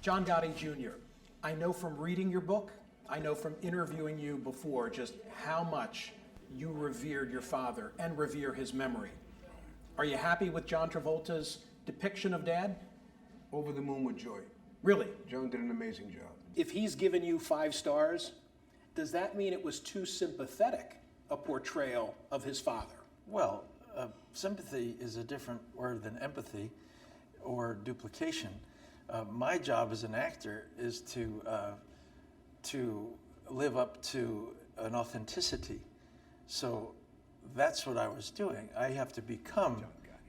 John Gotti Jr., I know from reading your book, I know from interviewing you before just how much you revered your father and revere his memory. Are you happy with John Travolta's depiction of Dad? Over the moon with joy. Really? John did an amazing job. If he's given you 5 stars, does that mean it was too sympathetic a portrayal of his father? Well, sympathy is a different word than empathy or duplication. My job as an actor is to live up to an authenticity. So that's what I was doing. I have to become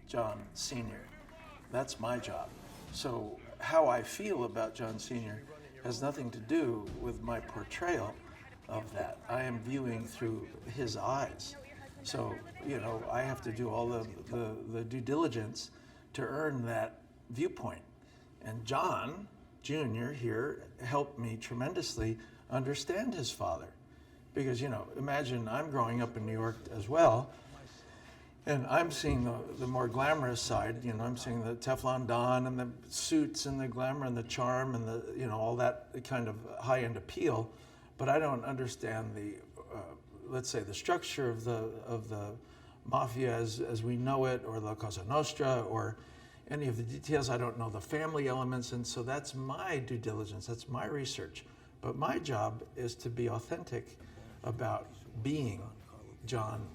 John Sr. That's my job. So how I feel about John Sr. has nothing to do with my portrayal of that. I am viewing through his eyes. So, you know, I have to do all the due diligence to earn that viewpoint. And John Jr. here helped me tremendously understand his father. Because, you know, imagine I'm growing up in New York as well, and I'm seeing the more glamorous side. You know, I'm seeing the Teflon Don and the suits and the glamour and the charm and the, you know, all that kind of high-end appeal. But I don't understand the, let's say, the structure of the mafia as we know it, or La Cosa Nostra, or any of the details. I don't know the family elements, and so that's my due diligence. That's my research. But my job is to be authentic about being John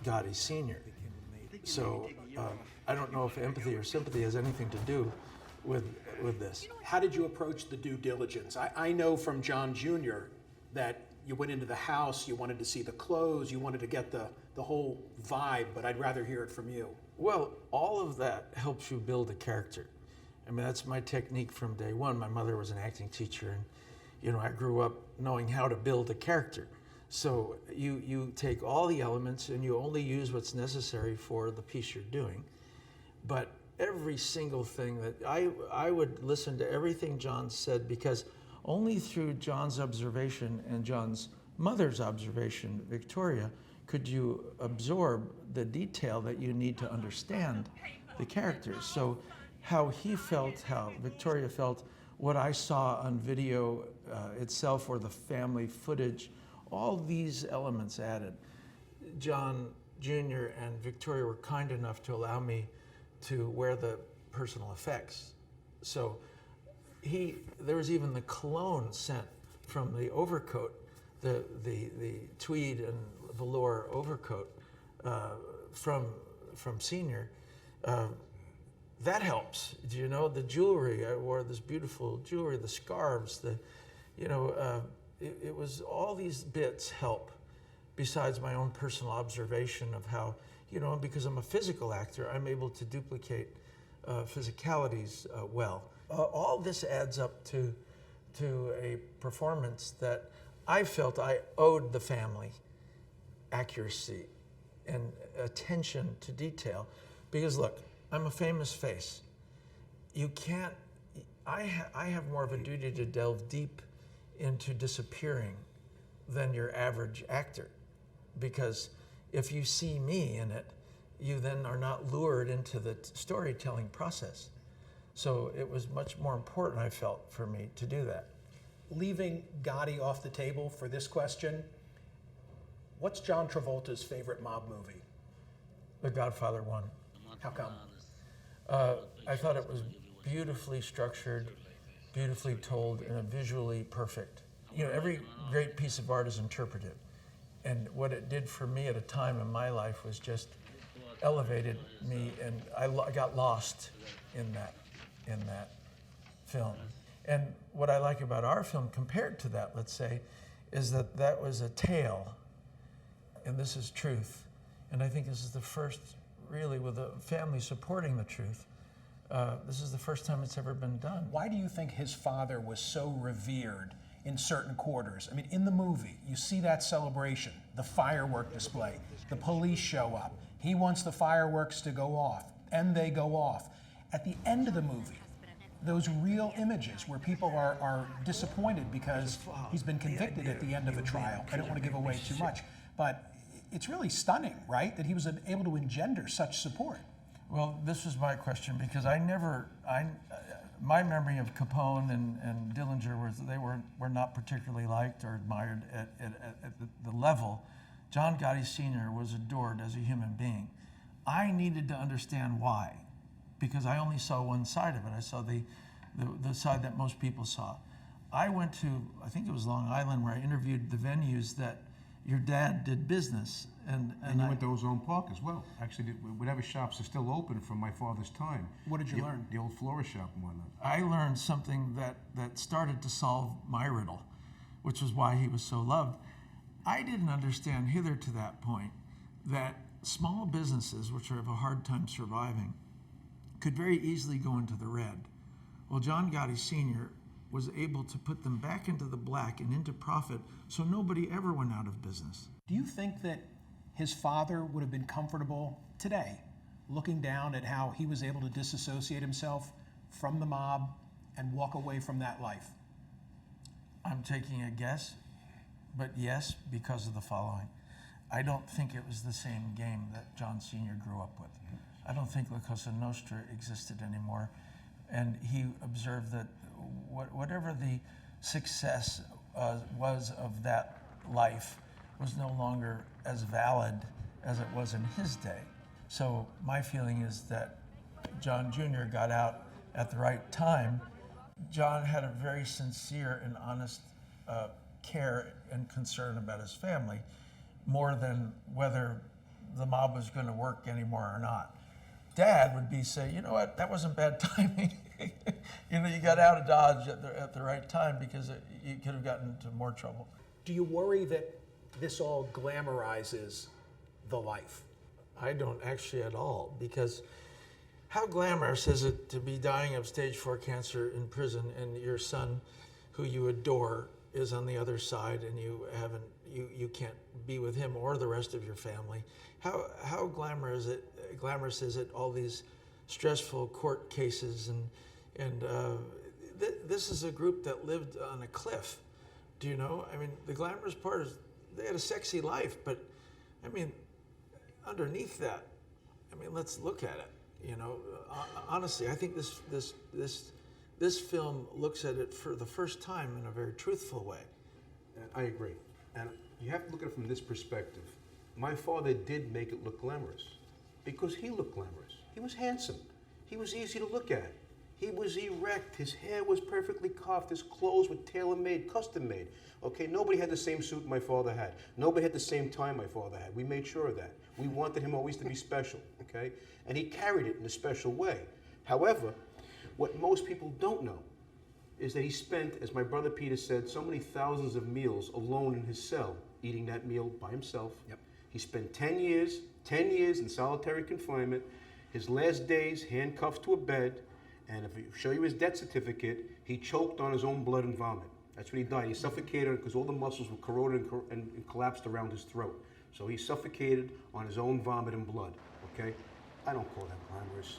Gotti Sr. So I don't know if empathy or sympathy has anything to do with this. How did you approach the due diligence? I know from John Jr. that you went into the house, you wanted to see the clothes, you wanted to get the whole vibe, but I'd rather hear it from you. Well, all of that helps you build a character. I mean, that's my technique from day one. My mother was an acting teacher, and you know, I grew up knowing how to build a character. So you take all the elements and you only use what's necessary for the piece you're doing. But every single thing that I would listen to everything John said, because only through John's observation and John's mother's observation, Victoria, could you absorb the detail that you need to understand the characters. So how he felt, how Victoria felt, what I saw on video itself, or the family footage, all these elements added. John Jr. and Victoria were kind enough to allow me to wear the personal effects. So there was even the cologne sent from the overcoat, the tweed and velour overcoat from Senior. That helps. Do you know, the jewelry? I wore this beautiful jewelry, the scarves, it was all these bits help, besides my own personal observation of how, you know, because I'm a physical actor, I'm able to duplicate physicalities well. All this adds up to a performance that I felt I owed the family accuracy and attention to detail. Because look, I'm a famous face. You can't, I have more of a duty to delve deep into disappearing than your average actor. Because if you see me in it, you then are not lured into the storytelling process. So it was much more important, I felt, for me to do that. Leaving Gotti off the table for this question, what's John Travolta's favorite mob movie? The Godfather 1. How come? I thought it was beautifully structured, beautifully told, and visually perfect. You know, every great piece of art is interpretive. And what it did for me at a time in my life was just elevated me, and I got lost in that film. And what I like about our film compared to that, let's say, is that that was a tale, and this is truth. And I think this is the first, really, with a family supporting the truth, this is the first time it's ever been done. Why do you think his father was so revered in certain quarters? I mean, in the movie, you see that celebration, the firework display, the police show up. He wants the fireworks to go off, and they go off. At the end of the movie, those real images where people are disappointed because he's been convicted at the end of a trial. I don't want to give away too much, but it's really stunning, right, that he was able to engender such support. Well, this was my question, because my memory of Capone and Dillinger was that they were not particularly liked or admired at the level. John Gotti Sr. was adored as a human being. I needed to understand why, because I only saw one side of it. I saw the side that most people saw. I went to, I think it was Long Island, where I interviewed the venues that your dad did business. And you went to Ozone Park as well. Actually, whatever shops are still open from my father's time. What did you learn? The old florist shop and whatnot. I learned something that started to solve my riddle, which was why he was so loved. I didn't understand hither to that point that small businesses, which have a hard time surviving, could very easily go into the red. Well, John Gotti Sr. was able to put them back into the black and into profit, so nobody ever went out of business. Do you think that his father would have been comfortable today looking down at how he was able to disassociate himself from the mob and walk away from that life? I'm taking a guess, but yes, because of the following. I don't think it was the same game that John Sr. grew up with. I don't think La Cosa Nostra existed anymore. And he observed that whatever the success was of that life was no longer as valid as it was in his day. So my feeling is that John Jr. got out at the right time. John had a very sincere and honest care and concern about his family, more than whether the mob was going to work anymore or not. Dad would say, you know what, that wasn't bad timing. You got out of Dodge at the right time, because you could have gotten into more trouble. Do you worry that this all glamorizes the life? I don't actually at all, because how glamorous is it to be dying of stage 4 cancer in prison, and your son, who you adore, is on the other side, and you can't be with him or the rest of your family? How glamorous is it? All these stressful court cases, and this is a group that lived on a cliff. Do you know? I mean, the glamorous part is they had a sexy life, but I mean, underneath that, I mean, let's look at it. Honestly, I think this film looks at it for the first time in a very truthful way. I agree. And you have to look at it from this perspective. My father did make it look glamorous because he looked glamorous. He was handsome. He was easy to look at. He was erect. His hair was perfectly coiffed. His clothes were tailor-made, custom-made. Okay, nobody had the same suit my father had. Nobody had the same tie my father had. We made sure of that. We wanted him always to be special, okay? And he carried it in a special way. However, what most people don't know is that he spent, as my brother Peter said, so many thousands of meals alone in his cell, eating that meal by himself. Yep. He spent 10 years in solitary confinement, his last days handcuffed to a bed, and if I show you his death certificate, he choked on his own blood and vomit. That's when he died. He suffocated because all the muscles were corroded and collapsed around his throat. So he suffocated on his own vomit and blood, okay? I don't call that glamorous.